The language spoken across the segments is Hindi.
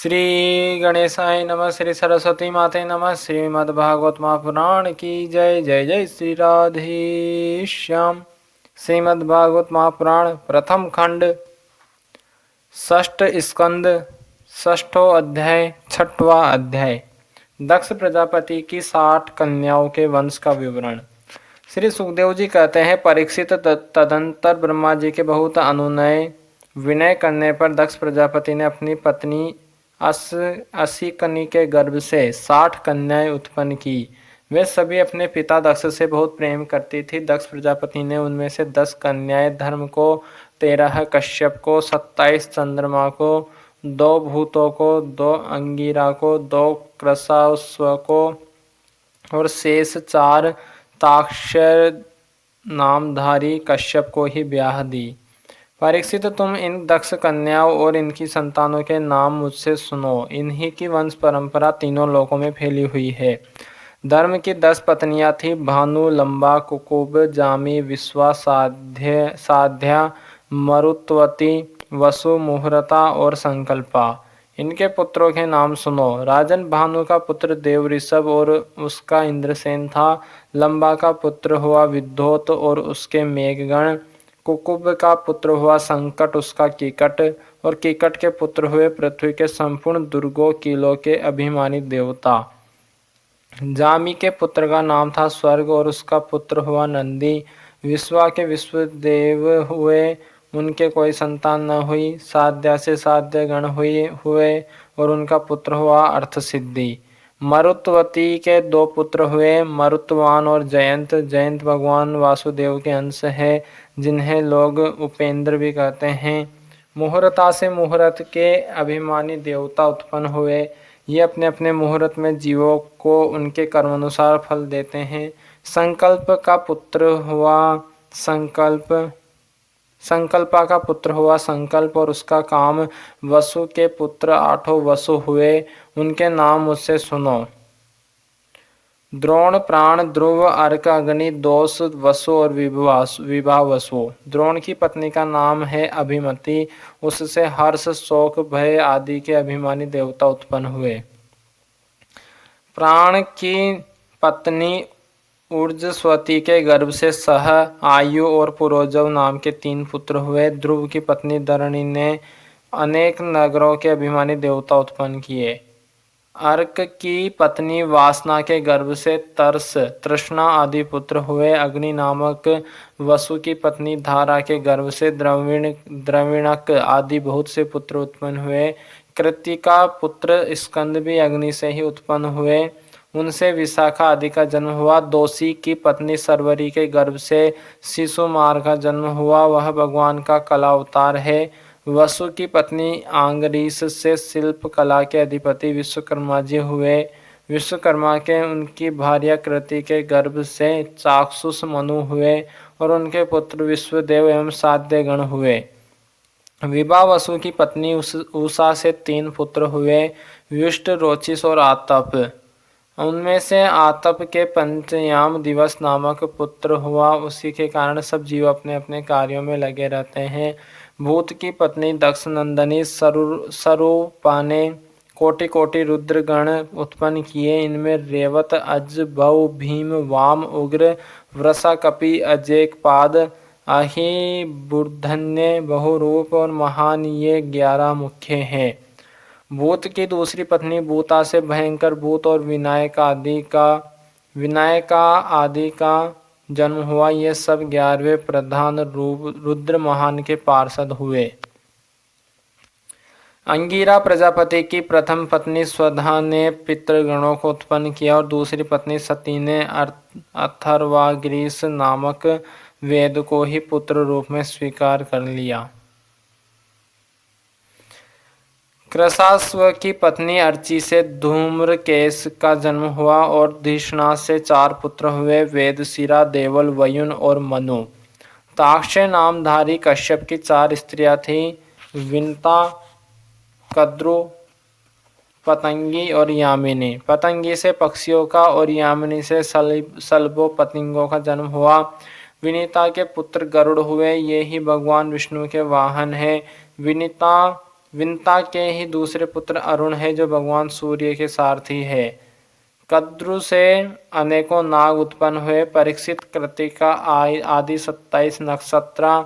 श्री गणेशाय नमः। श्री सरस्वती माते नमः। श्रीमद्भागवत महापुराण की जय। जय जय श्री राधे श्याम। श्रीमद्भागवत महापुराण प्रथम खंड षष्ठ स्कंद षष्ठो अध्याय छठवां अध्याय। दक्ष प्रजापति की 60 कन्याओं के वंश का विवरण। श्री सुखदेव जी कहते हैं, परीक्षित तदंतर ब्रह्मा जी के बहुत अनुनय विनय करने पर दक्ष प्रजापति ने अपनी पत्नी असिकनी के गर्भ से 60 कन्याएं उत्पन्न की। वे सभी अपने पिता दक्ष से बहुत प्रेम करती थी। दक्ष प्रजापति ने उनमें से 10 कन्याएं धर्म को, 13 कश्यप को, 27 चंद्रमा को, 2 भूतों को, 2 अंगिरा को, 2 कृशाश्व को और शेष 4 ताक्षर नामधारी कश्यप को ही ब्याह दी। परीक्षित, तुम इन दक्ष कन्याओं और इनकी संतानों के नाम मुझसे सुनो। इन्हीं की वंश परंपरा तीनों लोकों में फैली हुई है। धर्म की 10 पत्नियां थी, भानु, लंबा, कुकुब, जामी, विश्वा, साध्या, मरुत्वती, वसु, मुहूर्ता और संकल्पा। इनके पुत्रों के नाम सुनो। राजन भानु का पुत्र देव ऋषभ और उसका इंद्रसेन था। लंबा का पुत्र हुआ विद्योत और उसके मेघगण। कुकुब का पुत्र हुआ संकट, उसका कीकट, और कीकट के पुत्र हुए पृथ्वी के संपूर्ण दुर्गों किलों के अभिमानी देवता। जामी के पुत्र का नाम था स्वर्ग और उसका पुत्र हुआ नंदी। विश्वा के विश्वदेव हुए, उनके कोई संतान न हुई। साध्या से साध्य गण हुए और उनका पुत्र हुआ अर्थ सिद्धि। मरुत्वती के 2 पुत्र हुए, मरुत्वान और जयंत। जयंत भगवान वासुदेव के अंश है, जिन्हें लोग उपेंद्र भी कहते हैं। मुहूर्ता से मुहूर्त के अभिमानी देवता उत्पन्न हुए। ये अपने अपने मुहूर्त में जीवों को उनके कर्मानुसार फल देते हैं। संकल्प का पुत्र हुआ संकल्पा का पुत्र हुआ संकल्प और उसका काम। वसु के पुत्र 8 वसु हुए, उनके नाम मुझसे सुनो। द्रोण, प्राण, ध्रुव, अर्क, अग्नि, दोष, वसु और विभा वसु। द्रोण की पत्नी का नाम है अभिमति। उससे हर्ष, शोक, भय आदि के अभिमानी देवता उत्पन्न हुए। प्राण की पत्नी ऊर्जस्वती के गर्भ से सह, आयु और पुरोजव नाम के 3 पुत्र हुए। ध्रुव की पत्नी धरणी ने अनेक नगरों के अभिमानी देवता उत्पन्न किए। अर्क की पत्नी वासना के गर्भ से तरस, तृष्णा आदि पुत्र हुए। अग्नि नामक वसु की पत्नी धारा के गर्भ से द्रविणक आदि बहुत से पुत्र उत्पन्न हुए। कृतिका पुत्र स्कंद भी अग्नि से ही उत्पन्न हुए, उनसे विशाखा आदि का जन्म हुआ। दोषी की पत्नी सरवरी के गर्भ से शिशुमार का जन्म हुआ, वह भगवान का कला अवतार है। वसु की पत्नी आंगरीस से शिल्प कला के अधिपति विश्वकर्मा जी हुए। विश्वकर्मा के उनकी भार्या कृति के गर्भ से चाक्षुष मनु हुए और उनके पुत्र विश्वदेव एवं साध्य गण हुए। विभा वसु की पत्नी उषा से 3 पुत्र हुए, व्युष्ट, रोचिस और आतप। उनमें से आतप के पंचयाम दिवस नामक पुत्र हुआ। उसी के कारण सब जीव अपने अपने कार्यों में लगे रहते हैं। भूत की पत्नी दक्ष नंदनी स्वरूपा ने कोटि कोटि रुद्रगण उत्पन्न किए। इनमें रेवत, अज, भव, भीम, वाम, उग्र, वृषा, कपि, अजेकपाद, अहि, बुर्धन्य, बहुरूप और महान, ये 11 मुख्य हैं। भूत की दूसरी पत्नी भूता से भयंकर भूत और विनायका आदि का जन्म हुआ। ये सब 11वें प्रधान रुद्र महान के पार्षद हुए। अंगिरा प्रजापति की प्रथम पत्नी स्वधा ने पितृगणों को उत्पन्न किया और दूसरी पत्नी सती ने अथर्वाग्रीस नामक वेद को ही पुत्र रूप में स्वीकार कर लिया। कृशाश्व की पत्नी अर्ची से धूम्रकेश का जन्म हुआ और धिषणा से 4 पुत्र हुए, वेदशिरा, देवल, वयुन और मनु। ताक्षय नामधारी कश्यप की 4 स्त्रियां थीं, विनता, कद्रु, पतंगी और यामिनी। पतंगी से पक्षियों का और यामिनी से सल्बो पतंगों का जन्म हुआ। विनीता के पुत्र गरुड़ हुए, ये ही भगवान विष्णु के वाहन हैं। विनीता विंता के ही दूसरे पुत्र अरुण है जो भगवान सूर्य के सारथी है। कद्रु से अनेकों नाग उत्पन्न हुए। परीक्षित, कृतिका आदि 27 नक्षत्र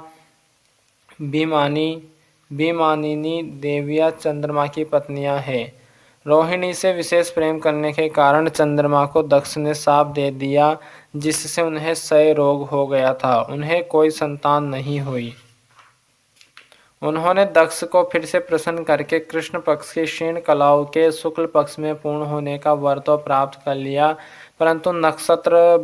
भीमानिनी देवियां चंद्रमा की पत्नियां हैं। रोहिणी से विशेष प्रेम करने के कारण चंद्रमा को दक्ष ने शाप दे दिया, जिससे उन्हें क्षय रोग हो गया था। उन्हें कोई संतान नहीं हुई। उन्होंने दक्ष को फिर से प्रसन्न करके कृष्ण पक्ष की क्षीण कलाओं के शुक्ल पक्ष में पूर्ण होने का वर तो प्राप्त कर लिया, परंतु नक्षत्र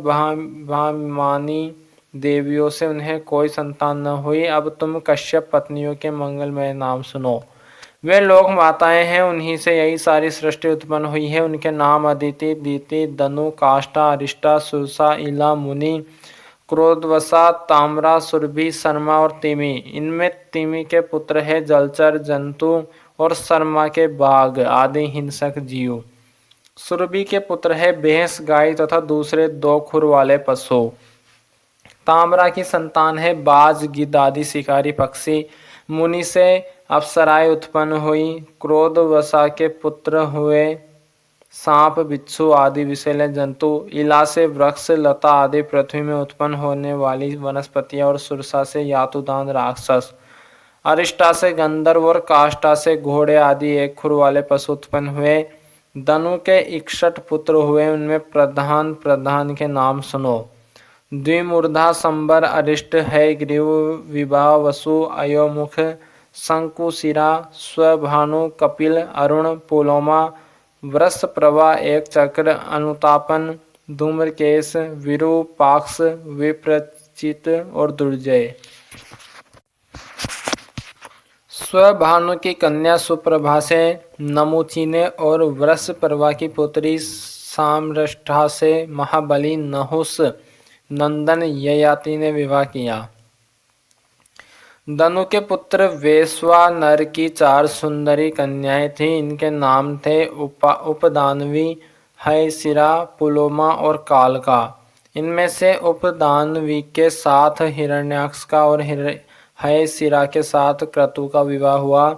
भामानी देवियों से उन्हें कोई संतान न हुई। अब तुम कश्यप पत्नियों के मंगलमय नाम सुनो। वे लोक माताएं हैं, उन्हीं से यही सारी सृष्टि उत्पन्न हुई है। उनके नाम अदिति, दीति, दनु, काष्ठा, अरिष्टा, सुरसा, इला, मुनि, क्रोधवसा, ताम्रा, सुरभि, शर्मा और तिमि। इनमें तिमि के पुत्र है जलचर जंतु और शर्मा के बाघ आदि हिंसक जीव। सुरभि के पुत्र है भैंस, गाय तथा दूसरे 2 खुर वाले पशु। ताम्रा की संतान है बाज, गिद्ध आदि शिकारी पक्षी। मुनि से अप्सराएं उत्पन्न हुई। क्रोधवसा के पुत्र हुए सांप, बिच्छू आदि विषैले जंतु। इला से वृक्ष, लता आदि पृथ्वी में उत्पन्न होने वाली वनस्पतियां और सुरसा से यातुदान राक्षस। अरिष्टा से गंधर्व और काष्ठा से घोड़े आदि 1 खुर वाले पशु उत्पन्न हुए। धनु के 61 पुत्र हुए, उनमें प्रधान के नाम सुनो। द्विमूर्धा, संबर, अरिष्ट है, ग्रीव, विभा, वसु, अयोमुख, शंकुशिरा, स्वभानु, कपिल, अरुण, पुलोमा, वृष प्रभा, एक चक्र, अनुतापन, धूम्रकेश, विरूपाक्ष, विप्रचित और दुर्जय। स्वभानु की कन्या सुप्रभा से नमुची ने और वृष प्रभा की पुत्री साम्रष्ठा से महाबली नहुस नंदन ययाति ने विवाह किया। धनु के पुत्र वैश्वानर की 4 सुंदरी कन्याएं थीं। इनके नाम थे उपदानवी, हयशिरा, पुलोमा और कालका। इनमें से उपदानवी के साथ हिरण्याक्ष का और हयशिरा के साथ क्रतु का विवाह हुआ।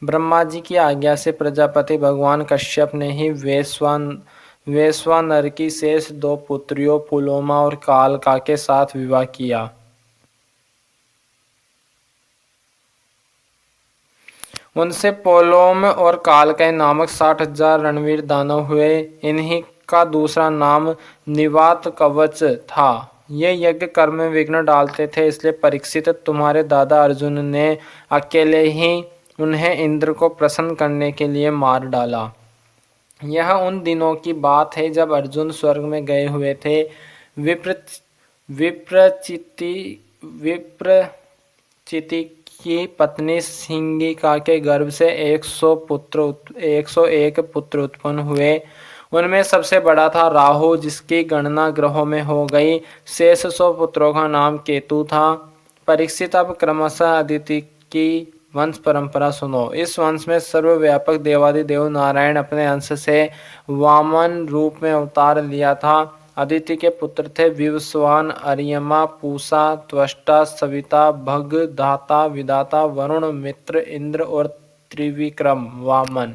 ब्रह्मा जी की आज्ञा से प्रजापति भगवान कश्यप ने ही वैश्वानर की शेष 2 पुत्रियों पुलोमा और कालका के साथ विवाह किया। उनसे पोलोम और कालकय नामक 60,000 रणवीर दानव हुए। इन्हीं का दूसरा नाम निवात कवच था। ये यज्ञ कर्म में विघ्न डालते थे, इसलिए परीक्षित तुम्हारे दादा अर्जुन ने अकेले ही उन्हें इंद्र को प्रसन्न करने के लिए मार डाला। यह उन दिनों की बात है जब अर्जुन स्वर्ग में गए हुए थे। विप्रचिति की पत्नी सिंगिका के गर्भ से 101 पुत्र उत्पन्न हुए। उनमें सबसे बड़ा था राहु, जिसकी गणना ग्रहों में हो गई। शेष 100 पुत्रों का नाम केतु था। परीक्षित, अब क्रमशः अदिति की वंश परंपरा सुनो। इस वंश में सर्वव्यापक देवादिदेव नारायण अपने अंश से वामन रूप में अवतार लिया था। अदिति के पुत्र थे विवस्वान, अरियमा, पूषा, त्वष्टा, सविता, भग, धाता, विधाता, वरुण, मित्र, इंद्र और त्रिविक्रम वामन।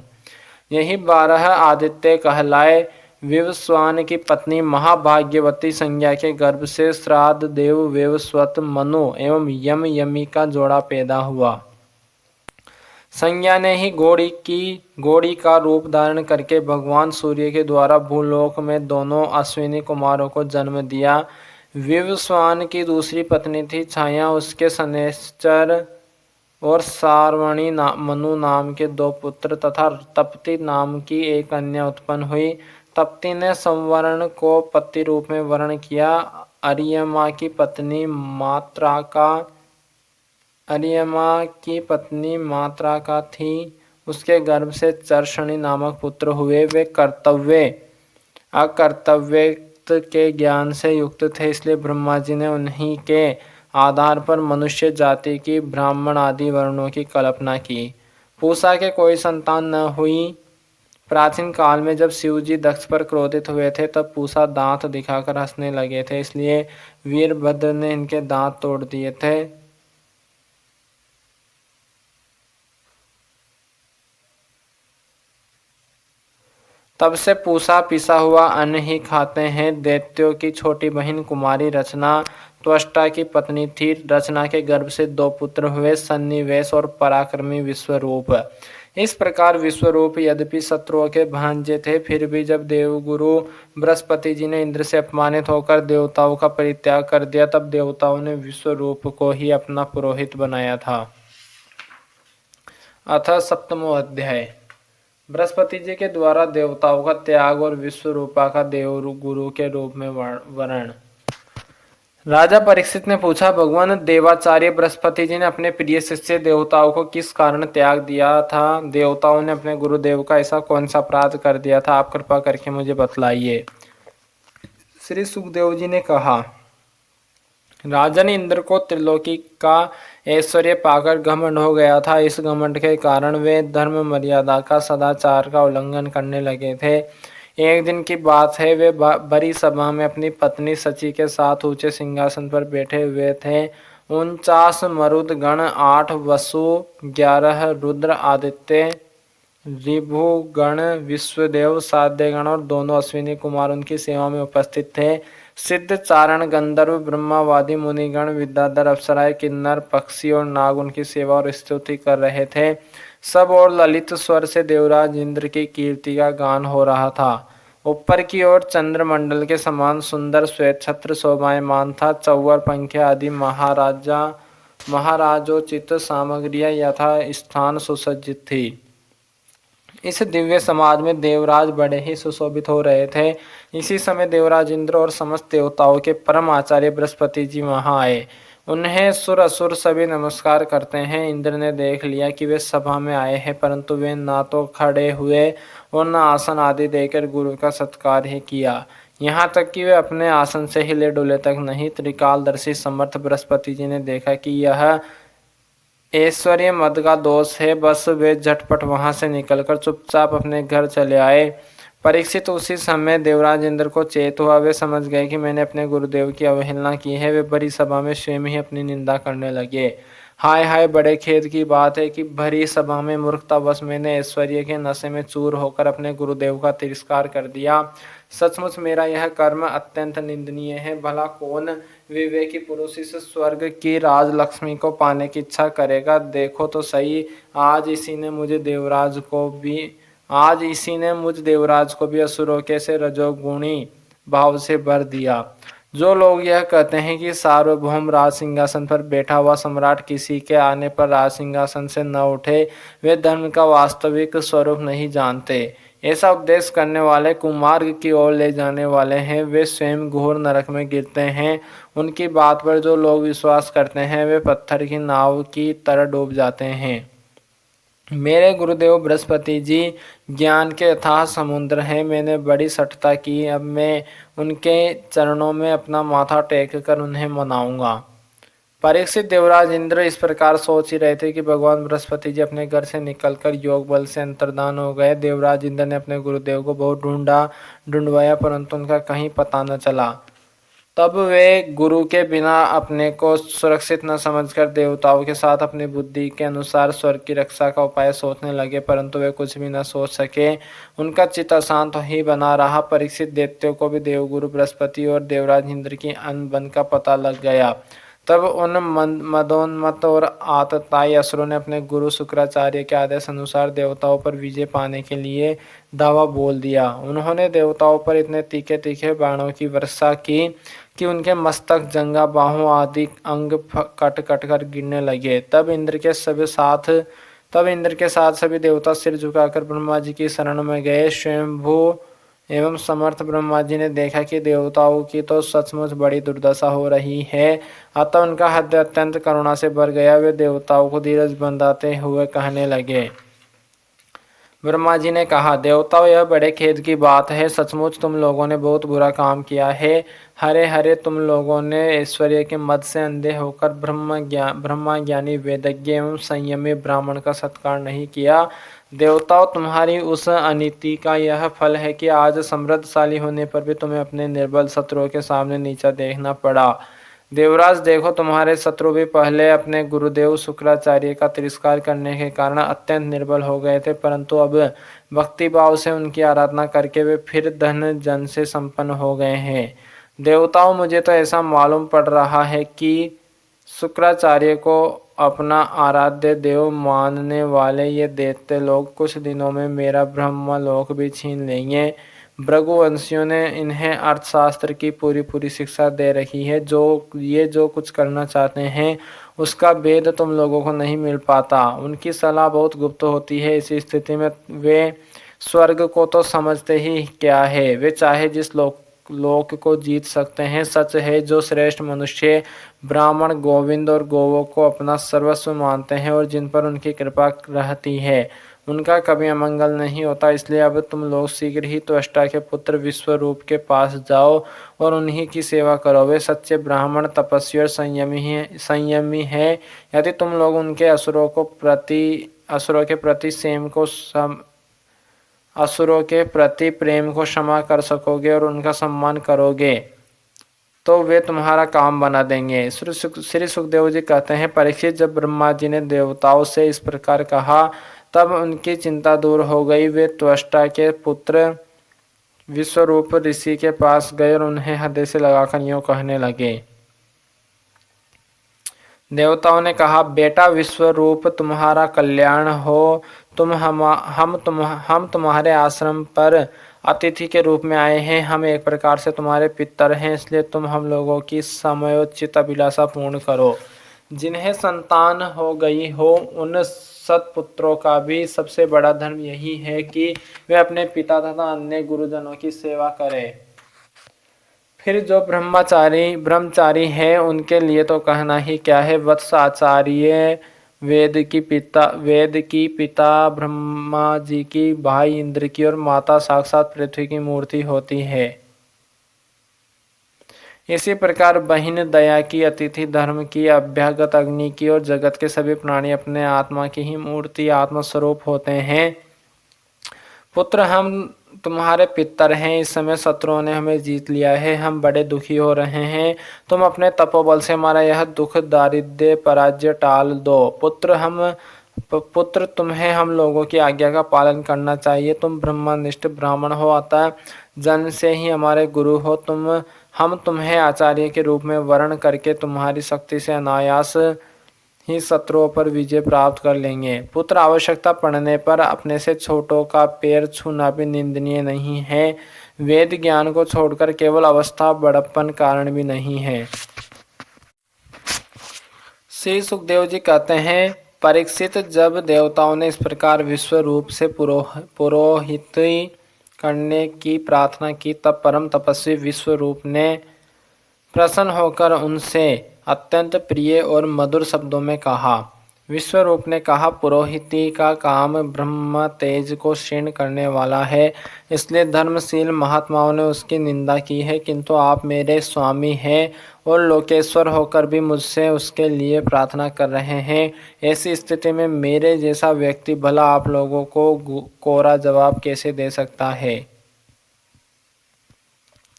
यही 12 आदित्य कहलाए। विवस्वान की पत्नी महाभाग्यवती संज्ञा के गर्भ से श्राद्ध देव वेवस्वत, मनु एवं यमी का जोड़ा पैदा हुआ। संज्ञा ने ही घोड़ी का रूप धारण करके भगवान सूर्य के द्वारा भूलोक में दोनों अश्विनी कुमारों को जन्म दिया। विवस्वान की दूसरी पत्नी थी छाया। उसके शनैश्चर और सारवणी मनु नाम के 2 पुत्र तथा तप्ती नाम की एक कन्या उत्पन्न हुई। तप्ती ने संवरण को पति रूप में वर्ण किया। अरियमा की पत्नी मात्रा का थी। उसके गर्भ से चर्षणी नामक पुत्र हुए। वे अकर्तव्य के ज्ञान से युक्त थे, इसलिए ब्रह्मा जी ने उन्हीं के आधार पर मनुष्य जाति की ब्राह्मण आदि वर्णों की कल्पना की। पूषा के कोई संतान न हुई। प्राचीन काल में जब शिव जी दक्ष पर क्रोधित हुए थे, तब पूषा दांत दिखाकर हंसने लगे थे, इसलिए वीरभद्र ने इनके दांत तोड़ दिए थे। तब से पूसा पिसा हुआ अन्न ही खाते हैं। दैत्यों की छोटी बहन कुमारी रचना त्वष्टा की पत्नी थी। रचना के गर्भ से 2 पुत्र हुए, सन्निवेश और पराक्रमी विश्वरूप। इस प्रकार विश्वरूप यद्यपि शत्रुओं के भांजे थे, फिर भी जब देवगुरु बृहस्पति जी ने इंद्र से अपमानित होकर देवताओं का परित्याग कर दिया, तब देवताओं ने विश्वरूप को ही अपना पुरोहित बनाया था। अथ सप्तमो अध्याय। बृहस्पति जी के द्वारा देवताओं का त्याग और विश्वरूपा का देवगुरु के रूप में वर्णन। राजा परीक्षित ने पूछा, भगवान देवाचार्य बृहस्पति जी ने अपने प्रिय शिष्य देवताओं को किस कारण त्याग दिया था? देवताओं ने अपने गुरुदेव का ऐसा कौन सा अपराध कर दिया था? आप कृपा करके मुझे बतलाइए। श्री सुखदेव जी ने कहा, राजन इंद्र को त्रिलोकी का ऐश्वर्य पाकर घमंड हो गया था। इस घमंड के कारण वे धर्म मर्यादा का सदाचार का उल्लंघन करने लगे थे। एक दिन की बात है, वे बड़ी सभा में अपनी पत्नी सची के साथ ऊंचे सिंहासन पर बैठे हुए थे। 49 मरुद गण, 8 वसु, 11 रुद्र आदित्य, ऋभु गण, विश्वदेव, साध्य गण और दोनों अश्विनी कुमार उनकी सेवा में उपस्थित थे। सिद्ध, चारण, गंधर्व, ब्रह्मावादी, मुनिगण, विद्याधर, अप्सराएं, किन्नर, पक्षी और नाग उनकी सेवा और स्तुति कर रहे थे। सब और ललित स्वर से देवराज इंद्र की कीर्ति का गान हो रहा था। ऊपर की ओर चंद्रमंडल के समान सुंदर श्वेत छत्र शोभायमान था। चौवर पंखे आदि महाराजोचित सामग्रियां यथा स्थान सुसज्जित थी। इस दिव्य समाज में देवराज बड़े ही सुशोभित हो रहे थे। इसी समय देवराज इंद्र और समस्त देवताओं के परम आचार्य बृहस्पति जी वहां आए। उन्हें सुर असुर सभी नमस्कार करते हैं। इंद्र ने देख लिया कि वे सभा में आए हैं, परंतु वे ना तो खड़े हुए और न आसन आदि देकर गुरु का सत्कार ही किया। यहाँ तक कि वे अपने आसन से हिले डुले तक नहीं। त्रिकालदर्शी समर्थ बृहस्पति जी ने देखा कि यह ऐश्वर्य मद का दोष है। बस वे झटपट वहां से निकलकर चुपचाप अपने घर चले आए। परीक्षित उसी समय देवराज इंद्र को चेत हुआ। वे समझ गए कि मैंने अपने गुरुदेव की अवहेलना की है। वे बड़ी सभा में स्वयं ही अपनी निंदा करने लगे। हाय हाय, बड़े खेद की बात है कि भरी सभा में मूर्खतावश मैंने ऐश्वर्य के नशे में चूर होकर अपने गुरुदेव का तिरस्कार कर दिया। सचमुच मेरा यह कर्म अत्यंत निंदनीय है। भला कौन विवेकी पुरुष इस स्वर्ग की राजलक्ष्मी को पाने की इच्छा करेगा? देखो तो सही, आज इसी ने मुझ देवराज को भी असुरों के से रजोगुणी भाव से भर दिया। जो लोग यह कहते हैं कि सार्वभौम राज सिंहासन पर बैठा हुआ सम्राट किसी के आने पर राज सिंहासन से न उठे, वे धर्म का वास्तविक स्वरूप नहीं जानते। ऐसा उपदेश करने वाले कुमार्ग की ओर ले जाने वाले हैं। वे स्वयं घोर नरक में गिरते हैं। उनकी बात पर जो लोग विश्वास करते हैं, वे पत्थर की नाव की तरह डूब जाते हैं। मेरे गुरुदेव बृहस्पति जी ज्ञान के अथाह समुद्र हैं। मैंने बड़ी सठता की। अब मैं उनके चरणों में अपना माथा टेक कर उन्हें मनाऊंगा। परीक्षित देवराज इंद्र इस प्रकार सोच ही रहे थे कि भगवान बृहस्पति जी अपने घर से निकलकर योग बल से अंतर्धान हो गए। देवराज इंद्र ने अपने गुरुदेव को बहुत ढूंढवाया, परंतु उनका कहीं पता न चला। तब वे गुरु के बिना अपने को सुरक्षित न समझकर देवताओं के साथ अपनी बुद्धि के अनुसार स्वर्ग की रक्षा का उपाय सोचने लगे, परंतु वे कुछ भी न सोच सके। उनका चित्त अशांत ही बना रहा। परीक्षित दैत्यों को भी देवगुरु बृहस्पति और देवराज इंद्र की अनबन का पता लग गया। तब उन मदोन्मत्त और आतताई असुरों ने अपने गुरु शुक्राचार्य के आदेश अनुसार देवताओं पर विजय पाने के लिए दावा बोल दिया। उन्होंने देवताओं पर इतने तीखे तीखे बाणों की वर्षा की कि उनके मस्तक, जंगा, बाहों आदि अंग कट कट कर गिरने लगे। तब इंद्र के साथ सभी देवता सिर झुकाकर ब्रह्मा जी की शरण में गए। स्वयंभू एवं समर्थ ब्रह्मा जी ने देखा कि देवताओं की तो सचमुच बड़ी दुर्दशा हो रही है। अतः उनका हृदय अत्यंत करुणा से भर गया। वे देवताओं को धीरज बंधाते हुए कहने लगे। ब्रह्मा जी ने कहा, देवताओं, यह बड़े खेद की बात है। सचमुच तुम लोगों ने बहुत बुरा काम किया है। हरे हरे तुम लोगों ने ऐश्वर्य के मद से अंधे होकर ब्रह्मा ज्ञानी वेदज्ञ एवं संयमी ब्राह्मण का सत्कार नहीं किया। देवताओं, तुम्हारी उस अनीति का यह फल है कि आज समृद्धशाली होने पर भी तुम्हें अपने निर्बल शत्रुओं के सामने नीचा देखना पड़ा। देवराज देखो, तुम्हारे शत्रु भी पहले अपने गुरुदेव शुक्राचार्य का तिरस्कार करने के कारण अत्यंत निर्बल हो गए थे, परंतु अब भक्ति भाव से उनकी आराधना करके वे फिर धन जन से संपन्न हो गए हैं। देवताओं, मुझे तो ऐसा मालूम पड़ रहा है कि शुक्राचार्य को अपना आराध्य देव मानने वाले ये दैत्य लोग कुछ दिनों में मेरा ब्रह्मलोक भी छीन लेंगे। भृगुवंशियों ने इन्हें अर्थशास्त्र की पूरी शिक्षा दे रखी है। जो कुछ करना चाहते हैं उसका भेद तुम लोगों को नहीं मिल पाता। उनकी सलाह बहुत गुप्त होती है। इसी स्थिति में वे स्वर्ग को तो समझते ही क्या है, वे चाहे जिस लोक को जीत सकते हैं। सच है, जो श्रेष्ठ मनुष्य ब्राह्मण गोविंद और गोवों को अपना सर्वस्व मानते हैं और जिन पर उनकी कृपा रहती है, उनका कभी अमंगल नहीं होता। इसलिए अब तुम लोग शीघ्र ही त्वष्टा के पुत्र विश्वरूप के पास जाओ और उन्हीं की सेवा करो। वे सच्चे ब्राह्मण, तपस्वी और संयमी है। यदि तुम लोग उनके असुरों के प्रति प्रेम को क्षमा कर सकोगे और उनका सम्मान करोगे तो वे तुम्हारा काम बना देंगे। श्री सुखदेव जी कहते हैं, परीक्षित, जब ब्रह्मा जी ने देवताओं से इस प्रकार कहा तब उनकी चिंता दूर हो गई। वे त्वष्टा के पुत्र विश्वरूप ऋषि के पास गए और उन्हें हृदय से लगाकर यूं कहने लगे। देवताओं ने कहा, बेटा विश्वरूप, तुम्हारा कल्याण हो। हम तुम्हारे आश्रम पर अतिथि के रूप में आए हैं। हम एक प्रकार से तुम्हारे पितर हैं, इसलिए तुम हम लोगों की समयोचित अभिलाषा पूर्ण करो। जिन्हें संतान हो गई हो उन सत्पुत्रों का भी सबसे बड़ा धर्म यही है कि वे अपने पिता तथा अन्य गुरुजनों की सेवा करें। फिर जो ब्रह्मचारी हैं उनके लिए तो कहना ही क्या है। वत्स आचार्य वेद की पिता ब्रह्मा जी की, भाई इंद्र की और माता साक्षात पृथ्वी की मूर्ति होती है। इसी प्रकार बहिन दया की, अतिथि धर्म की, अभ्यागत अग्नि की और जगत के सभी प्राणी अपने आत्मा की ही मूर्ति, आत्मस्वरूप होते हैं। पुत्र, हम तुम्हारे पितर हैं। इस समय शत्रुओं ने हमें जीत लिया है। हम बड़े दुखी हो रहे हैं। तुम अपने तपोबल से हमारा यह दुख, दारिद्र्य, पराजय टाल दो। पुत्र, तुम्हें हम लोगों की आज्ञा का पालन करना चाहिए। तुम ब्रह्मनिष्ठ ब्राह्मण हो, अतः जन्म से ही हमारे गुरु हो। हम तुम्हें आचार्य के रूप में वर्ण करके तुम्हारी शक्ति से अनायास ही शत्रुओं पर विजय प्राप्त कर लेंगे। पुत्र, आवश्यकता पड़ने पर अपने से छोटों का पैर छूना भी निंदनीय नहीं है। वेद ज्ञान को छोड़कर केवल अवस्था बड़प्पन कारण भी नहीं है। श्री सुखदेव जी कहते हैं, परीक्षित, जब देवताओं ने इस प्रकार विश्व रूप से पुरोहिती करने की प्रार्थना की तब परम तपस्वी विश्व रूप ने प्रसन्न होकर उनसे अत्यंत प्रिय और मधुर शब्दों में कहा। विश्वरूप ने कहा, पुरोहिती का काम ब्रह्म तेज को क्षीण करने वाला है, इसलिए धर्मशील महात्माओं ने उसकी निंदा की है। किंतु आप मेरे स्वामी हैं और लोकेश्वर होकर भी मुझसे उसके लिए प्रार्थना कर रहे हैं। ऐसी स्थिति में मेरे जैसा व्यक्ति भला आप लोगों को कोरा जवाब कैसे दे सकता है।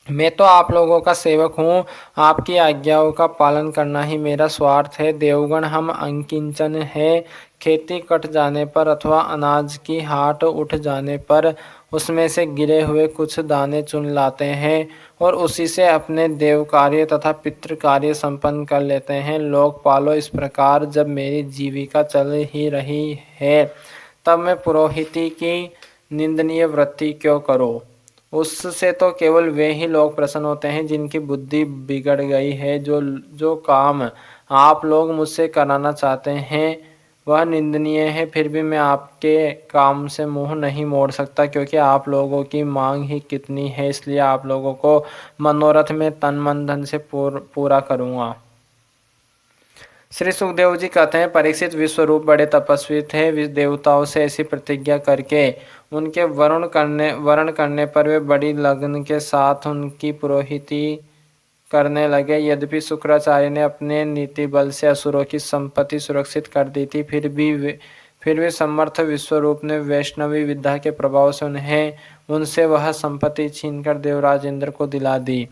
मैं तो आप लोगों का सेवक हूँ। आपकी आज्ञाओं का पालन करना ही मेरा स्वार्थ है। देवगण, हम अंकिंचन हैं। खेती कट जाने पर अथवा अनाज की हाट उठ जाने पर उसमें से गिरे हुए कुछ दाने चुन लाते हैं और उसी से अपने देव कार्य तथा पितृ कार्य संपन्न कर लेते हैं। लोक पालो, इस प्रकार जब मेरी जीविका चल ही रही है तब मैं पुरोहिती की निंदनीय वृत्ति क्यों करूँ। उससे तो केवल वे ही लोग प्रसन्न होते हैं जिनकी बुद्धि बिगड़ गई है। जो काम आप लोग मुझसे कराना चाहते हैं वह निंदनीय है, फिर भी मैं आपके काम से मुंह नहीं मोड़ सकता, क्योंकि आप लोगों की मांग ही कितनी है। इसलिए आप लोगों को मनोरथ में तन मन धन से पूरा करूँगा। श्री सुखदेव जी कहते हैं, परीक्षित, विश्वरूप बड़े तपस्वी थे। देवताओं से ऐसी प्रतिज्ञा करके उनके वर्ण करने पर वे बड़ी लगन के साथ उनकी पुरोहिती करने लगे। यद्यपि शुक्राचार्य ने अपने नीति बल से असुरों की संपत्ति सुरक्षित कर दी थी, फिर भी समर्थ विश्वरूप ने वैष्णवी विद्या के प्रभाव से उनसे वह संपत्ति छीनकर देवराज इंद्र को दिला दी।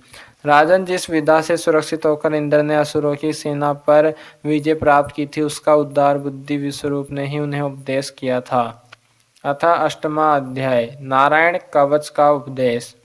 राजन, जिस विधा से सुरक्षित होकर इंद्र ने असुरों की सेना पर विजय प्राप्त की थी, उसका उद्धार बुद्धि विश्वरूप ने ही उन्हें उपदेश किया था। अतः अष्टमा अध्याय, नारायण कवच का उपदेश।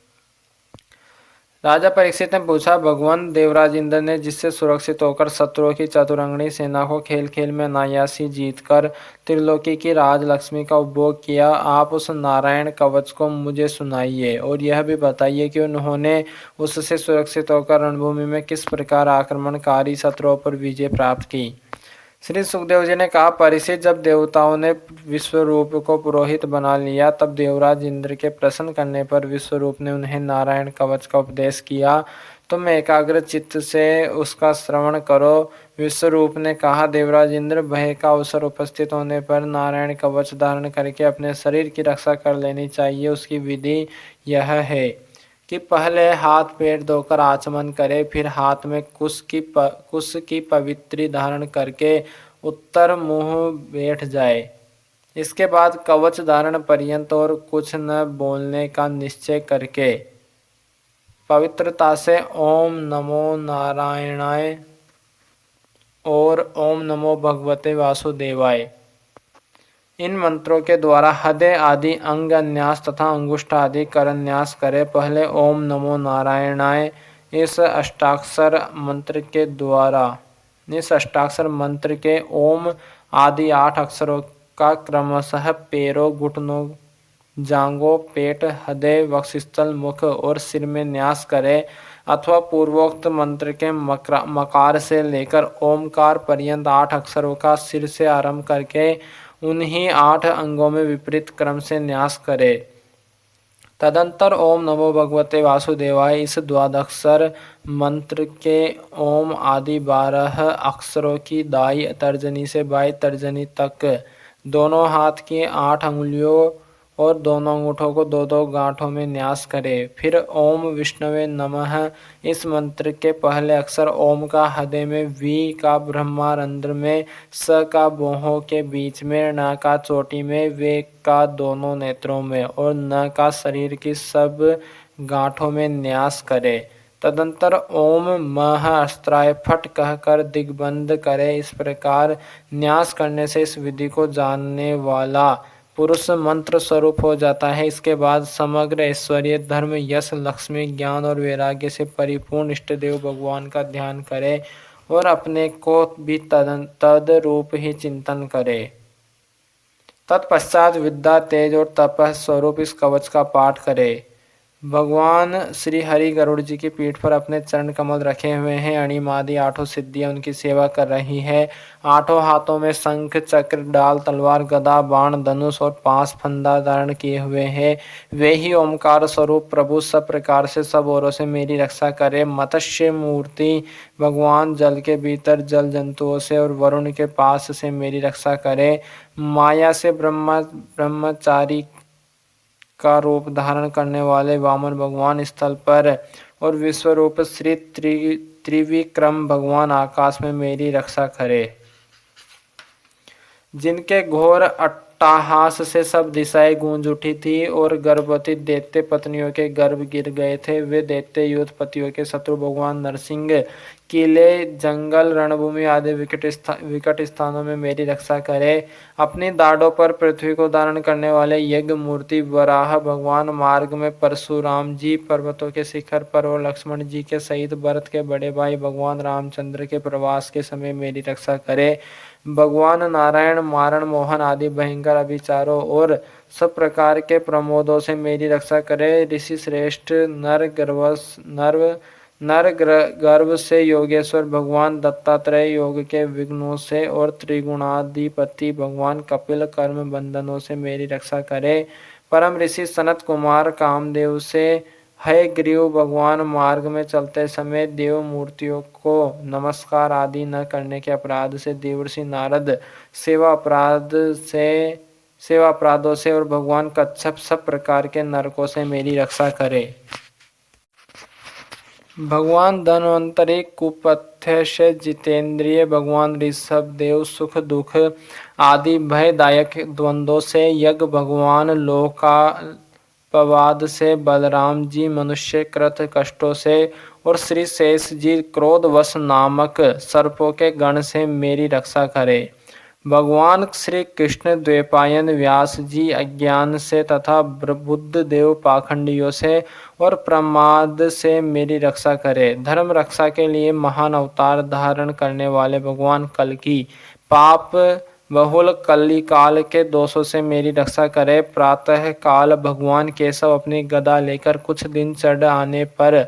राजा परीक्षित ने पूछा, भगवान देवराज इंद्र ने जिससे सुरक्षित होकर शत्रुओं की चतुरंगनी सेना को खेल खेल में अनायासी जीतकर त्रिलोकी की राजलक्ष्मी का उपभोग किया, आप उस नारायण कवच को मुझे सुनाइए और यह भी बताइए कि उन्होंने उससे सुरक्षित होकर रणभूमि में किस प्रकार आक्रमणकारी शत्रुओं पर विजय प्राप्त की। श्री सुखदेव जी ने कहा, परीक्षित, जब देवताओं ने विश्वरूप को पुरोहित बना लिया, तब देवराज इंद्र के प्रसन्न करने पर विश्वरूप ने उन्हें नारायण कवच का उपदेश किया। तुम एकाग्र चित्त से उसका श्रवण करो। विश्वरूप ने कहा, देवराज इंद्र, भय का अवसर उपस्थित होने पर नारायण कवच धारण करके अपने शरीर की रक्षा कर लेनी चाहिए। उसकी विधि यह है कि पहले हाथ पैर धोकर आचमन करे, फिर हाथ में कुश की पवित्री धारण करके उत्तर मुंह बैठ जाए। इसके बाद कवच धारण पर्यंत और कुछ न बोलने का निश्चय करके पवित्रता से ओम नमो नारायणाय और ओम नमो भगवते वासुदेवाय इन मंत्रों के द्वारा हृदय आदि अंग न्यास तथा अंगुष्ठ आदि करन्यास करे। पहले ओम नमो नारायणाय इस अष्टाक्षर मंत्र के ओम आदि 8 अक्षरों का क्रमशः पैरों, घुटनों, जांघों, पेट, हृदय, वक्षस्थल, मुख और सिर में न्यास करे, अथवा पूर्वोक्त मंत्र के मकार से लेकर ओमकार पर्यंत 8 अक्षरों का सिर से आरंभ करके उन्हीं 8 अंगों में विपरीत क्रम से न्यास करे। तदंतर ओम नमो भगवते वासुदेवाय इस द्वादक्षर मंत्र के ओम आदि 12 अक्षरों की दाई तर्जनी से बाई तर्जनी तक दोनों हाथ की 8 अंगुलियों और दोनों अंगूठों को 2-2 गांठों में न्यास करे। फिर ओम विष्णवे नमः इस मंत्र के पहले अक्षर ओम का हृदय में, वी का ब्रह्मारंध्र में, स का भौहों के बीच में, न का चोटी में, वे का दोनों नेत्रों में और न का शरीर की सब गांठों में न्यास करे। तदंतर ओम मह अस्त्राय फट कहकर दिग्बंध करे। इस प्रकार न्यास करने से इस विधि को जानने वाला पुरुष मंत्र स्वरूप हो जाता है। इसके बाद समग्र ऐश्वर्य, धर्म, यश, लक्ष्मी, ज्ञान और वैराग्य से परिपूर्ण इष्टदेव भगवान का ध्यान करे और अपने को भी तद रूप ही चिंतन करे। तत्पश्चात विद्या, तेज और तपह स्वरूप इस कवच का पाठ करे। भगवान श्री हरि गरुड़ जी की पीठ पर अपने चरण कमल रखे हुए हैं। अणिम आदि 8 सिद्धियां उनकी सेवा कर रही है। 8 हाथों में शंख, चक्र, डाल, तलवार, गदा, बाण, धनुष और 5 फंदा धारण किए हुए हैं। वे ही ओमकार स्वरूप प्रभु सब प्रकार से सब ओरों से मेरी रक्षा करे। मत्स्य मूर्ति भगवान जल के भीतर जल जंतुओं से और वरुण के पास से मेरी रक्षा करे। माया से ब्रह्मचारी का रूप धारण करने वाले वामन भगवान स्थल पर और विश्वरूप श्री त्रिविक्रम भगवान आकाश में मेरी रक्षा करे। जिनके घोर अट्टहास से सब दिशाएं गूंज उठी थी और गर्भवती दैत्य पत्नियों के गर्भ गिर गए थे, वे दैत्य युद्धपतियों के शत्रु भगवान नरसिंह किले, जंगल, रणभूमि आदि विकट स्थानों में मेरी रक्षा करे। अपनी दाढ़ों पर पृथ्वी को धारण करने वाले यज्ञ मूर्ति वराह भगवान मार्ग में परशुराम जी पर्वतों के शिखर पर और लक्ष्मण जी के सहित भरत के बड़े भाई भगवान रामचंद्र के प्रवास के समय मेरी रक्षा करे। भगवान नारायण मारण, मोहन आदि भयंकर अभिचारों और सब प्रकार के प्रमोदों से मेरी रक्षा करे। ऋषि श्रेष्ठ नर गर्भ से योगेश्वर भगवान दत्तात्रेय योग के विघ्नों से और त्रिगुणाधिपति भगवान कपिल कर्म बंधनों से मेरी रक्षा करे। परम ऋषि सनत कुमार कामदेव से है ग्रीव भगवान मार्ग में चलते समय देव मूर्तियों को नमस्कार आदि न करने के अपराध से देवर्षि नारद सेवा अपराधों से और भगवान कच्छप सब प्रकार के नरकों से मेरी रक्षा करे। भगवान धन्वंतरि कुपथ्य से जितेंद्रिय भगवान ऋषभ देव सुख दुख आदि भयदायक द्वंद्वों से यज्ञ भगवान पवाद से, बलराम जी मनुष्य कृत कष्टों से और श्री शेष जी क्रोधवश नामक सर्पों के गण से मेरी रक्षा करे। भगवान श्री कृष्ण द्वैपायन व्यास जी अज्ञान से तथा बुद्ध देव पाखंडियों से और प्रमाद से मेरी रक्षा करे। धर्म रक्षा के लिए महान अवतार धारण करने वाले भगवान कल्कि पाप बहुल कली काल के दोषों से मेरी रक्षा करे। प्रातः काल भगवान केशव अपनी गदा लेकर, कुछ दिन चढ़ आने पर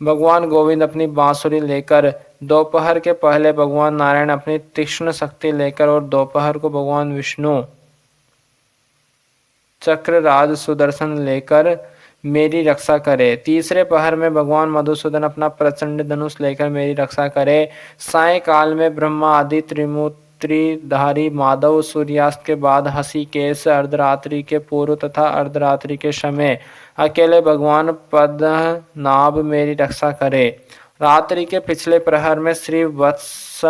भगवान गोविंद अपनी बांसुरी लेकर, दोपहर के पहले भगवान नारायण अपनी तीक्ष्ण शक्ति लेकर और दोपहर को भगवान विष्णु चक्रराज सुदर्शन लेकर मेरी रक्षा करे। तीसरे पहर में भगवान मधुसूदन अपना प्रचंड धनुष लेकर मेरी रक्षा करे। सायंकाल में ब्रह्मा आदि त्रिधारी माधव सूर्यास्त के बाद हंसीकेश, अर्धरात्रि के पूर्व तथा अर्धरात्रि के समय अकेले भगवान पद्मनाभ मेरी रक्षा करे। रात्रि के पिछले प्रहर में श्री वत्स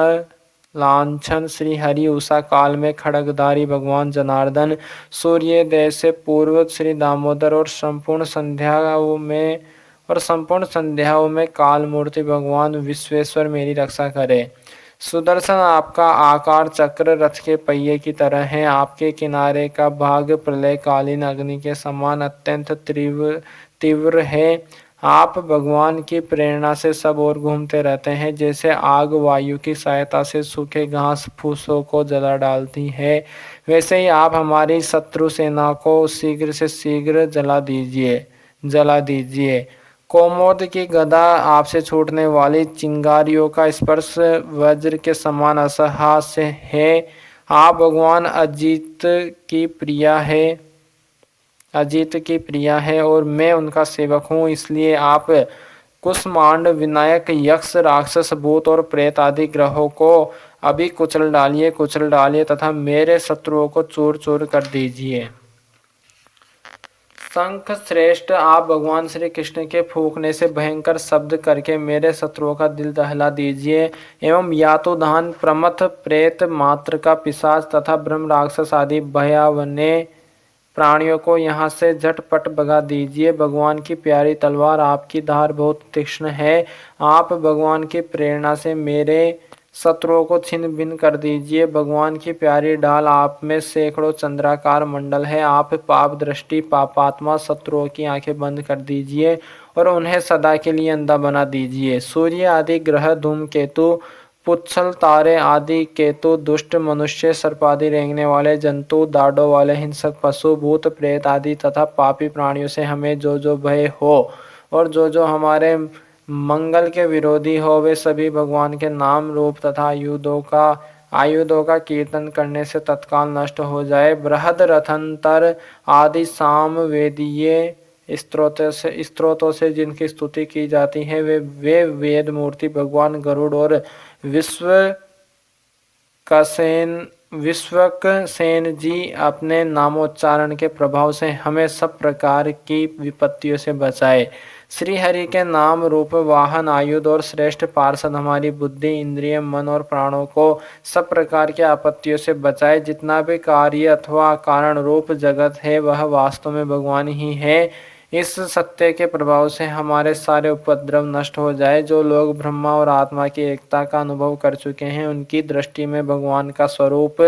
लांछन श्री हरि, उषा काल में खड्गधारी भगवान जनार्दन, सूर्योदय से पूर्व श्री दामोदर और संपूर्ण संध्याओं में काल मूर्ति भगवान विश्वेश्वर मेरी रक्षा करे। सुदर्शन आपका आकार चक्र रथ के पहिए की तरह है। आपके किनारे का भाग प्रलयकालीन अग्नि के समान अत्यंत तीव्र है। आप भगवान की प्रेरणा से सब ओर घूमते रहते हैं। जैसे आग वायु की सहायता से सूखे घास फूसों को जला डालती है, वैसे ही आप हमारी शत्रु सेना को शीघ्र से शीघ्र जला दीजिए। कोमोद की गदा आपसे छूटने वाली चिंगारियों का स्पर्श वज्र के समान असहाय है। आप भगवान अजीत की प्रिया है और मैं उनका सेवक हूँ, इसलिए आप कुष्मांड विनायक यक्ष राक्षस भूत और प्रेत आदि ग्रहों को अभी कुचल डालिए तथा मेरे शत्रुओं को चूर चूर कर दीजिए। शंख श्रेष्ठ, आप भगवान श्री कृष्ण के फूंकने से भयंकर शब्द करके मेरे शत्रुओं का दिल दहला दीजिए एवं यातुधान, प्रमथ, प्रेत, मात्र का पिशाच तथा ब्रह्म राक्षस आदि भयावने प्राणियों को यहाँ से झटपट भगा दीजिए। भगवान की प्यारी तलवार, आपकी धार बहुत तीक्ष्ण है। आप भगवान की प्रेरणा से मेरे शत्रुओं को छिन्न भिन्न कर दीजिए। भगवान की प्यारी ढाल, आप में सैकड़ों चंद्राकार मंडल है। आप पाप दृष्टि पापात्मा शत्रुओं की आंखें बंद कर दीजिए और उन्हें सदा के लिए अंधा बना दीजिए। सूर्य आदि ग्रह, धूमकेतु, पुच्छल तारे आदि केतु, दुष्ट मनुष्य, सर्पादि रेंगने वाले जंतु, दाढ़ों वाले हिंसक पशु, भूत प्रेत आदि तथा पापी प्राणियों से हमें जो जो भय हो और जो जो हमारे मंगल के विरोधी हो, वे सभी भगवान के नाम रूप तथा आयुधों का कीर्तन करने से तत्काल नष्ट हो जाए। बृहद रथंतर आदि साम वेदीय स्त्रोतों से जिनकी स्तुति की जाती है, वे वेद मूर्ति भगवान गरुड़ और विश्वक्सेन जी अपने नामोच्चारण के प्रभाव से हमें सब प्रकार की विपत्तियों से बचाए। श्री हरि के नाम रूप वाहन, आयुध और श्रेष्ठ पार्षद हमारी बुद्धि, इंद्रिय, मन और प्राणों को सब प्रकार की आपत्तियों से बचाए। जितना भी कार्य अथवा कारण रूप जगत है, वह वास्तव में भगवान ही है। इस सत्य के प्रभाव से हमारे सारे उपद्रव नष्ट हो जाए। जो लोग ब्रह्मा और आत्मा की एकता का अनुभव कर चुके हैं, उनकी दृष्टि में भगवान का स्वरूप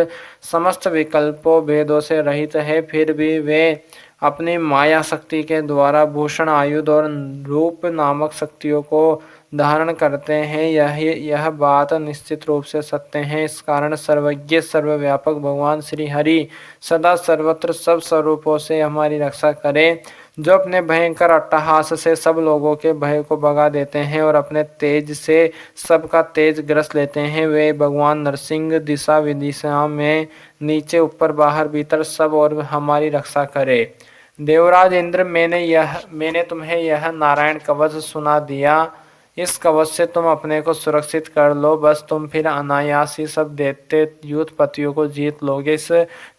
समस्त विकल्पों भेदों से रहित है। फिर भी वे अपनी माया शक्ति के द्वारा भूषण, आयुध और रूप नामक शक्तियों को धारण करते हैं। यह बात निश्चित रूप से सत्य है। इस कारण सर्वज्ञ सर्वव्यापक भगवान श्री हरि सदा सर्वत्र सब स्वरूपों से हमारी रक्षा करें। जो अपने भयंकर अट्टहास से सब लोगों के भय को भगा देते हैं और अपने तेज से सबका तेज ग्रस लेते हैं, वे भगवान नरसिंह दिशा विदिशा में नीचे ऊपर बाहर भीतर सब और हमारी रक्षा करे। देवराज इंद्र, मैंने तुम्हें यह नारायण कवच सुना दिया। इस कवच से तुम अपने को सुरक्षित कर लो। बस तुम फिर अनायास ही सब दैत्य युद्धपतियों को जीत लोगे। इस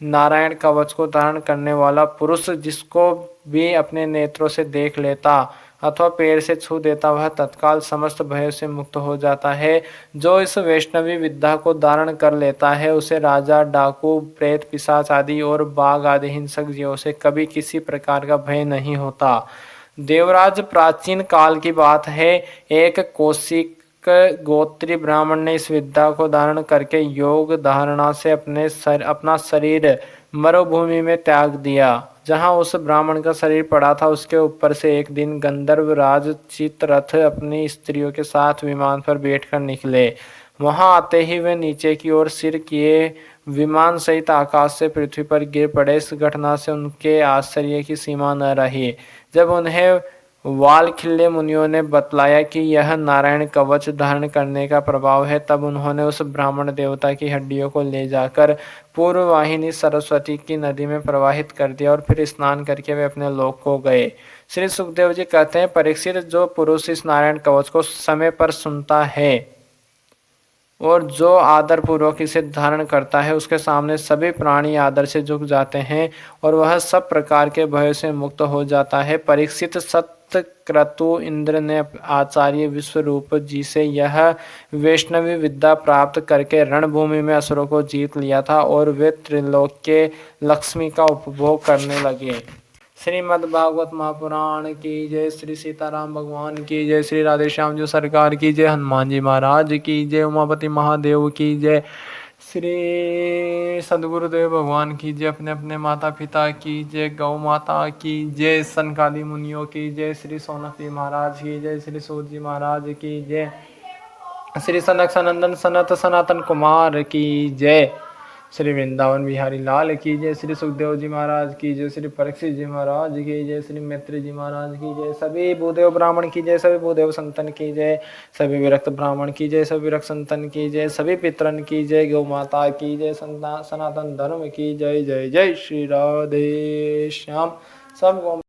नारायण कवच को धारण करने वाला पुरुष, जिसको भी अपने नेत्रों से देख लेता अथवा पैर से छू देता वह तत्काल समस्त भयों से मुक्त हो जाता है। जो इस वैष्णवी विद्या को धारण कर लेता है उसे राजा, डाकू, प्रेत, पिशाच आदि और बाघ आदि हिंसक जीवों से कभी किसी प्रकार का भय नहीं होता। देवराज, प्राचीन काल की बात है, एक कौशिक गोत्री ब्राह्मण ने इस विद्या को धारण करके योग धारणा से अपना शरीर मरुभूमि में त्याग दिया। जहां उस ब्राह्मण का शरीर पड़ा था उसके ऊपर से एक दिन गंधर्व राज चित्ररथ अपनी स्त्रियों के साथ विमान पर बैठकर निकले। वहां आते ही वे नीचे की ओर सिर किए विमान सहित आकाश से पृथ्वी पर गिर पड़े। इस घटना से उनके आश्चर्य की सीमा न रही। जब उन्हें वालखिल्य मुनियों ने बतलाया कि यह नारायण कवच धारण करने का प्रभाव है, तब उन्होंने उस ब्राह्मण देवता की हड्डियों को ले जाकर पूर्व वाहिनी सरस्वती की नदी में प्रवाहित कर दिया और फिर स्नान करके वे अपने लोक को गए। श्री सुखदेव जी कहते हैं, परीक्षित, जो पुरुष इस नारायण कवच को समय पर सुनता है और जो आदर पूर्वक इसे धारण करता है उसके सामने सभी प्राणी आदर से झुक जाते हैं और वह सब प्रकार के भय से मुक्त हो जाता है। परीक्षित, सत्यक्रतु इंद्र ने आचार्य विश्वरूप जी से यह वैष्णवी विद्या प्राप्त करके रणभूमि में असुरों को जीत लिया था और वे त्रिलोक्य लक्ष्मी का उपभोग करने लगे। श्रीमद् भागवत महापुराण की जय। श्री सीताराम भगवान की जय। श्री राधे श्याम जी सरकार की जय। हनुमान जी महाराज की जय। उमापति महादेव की जय। श्री सदगुरुदेव भगवान की जय। अपने अपने माता पिता की जय। गौ माता की जय। सनकादि मुनियों की जय। श्री सोनक जी महाराज की जय। श्री सूत जी महाराज की जय। श्री सनक सनंदन सनत सनातन कुमार की जय। श्री वृंदावन बिहारी लाल की जय। श्री सुखदेव जी महाराज की जय। श्री परीक्षित जी महाराज की जय। श्री मैत्री जी महाराज की जय। सभी भूदेव ब्राह्मण की जय। सभी भूदेव संतन की जय। सभी विरक्त ब्राह्मण की जय। सभी विरक्त संतन की जय। सभी पितरन की जय। गौ माता की जय। सनातन धर्म की जय। जय जय श्री राधे श्याम। सब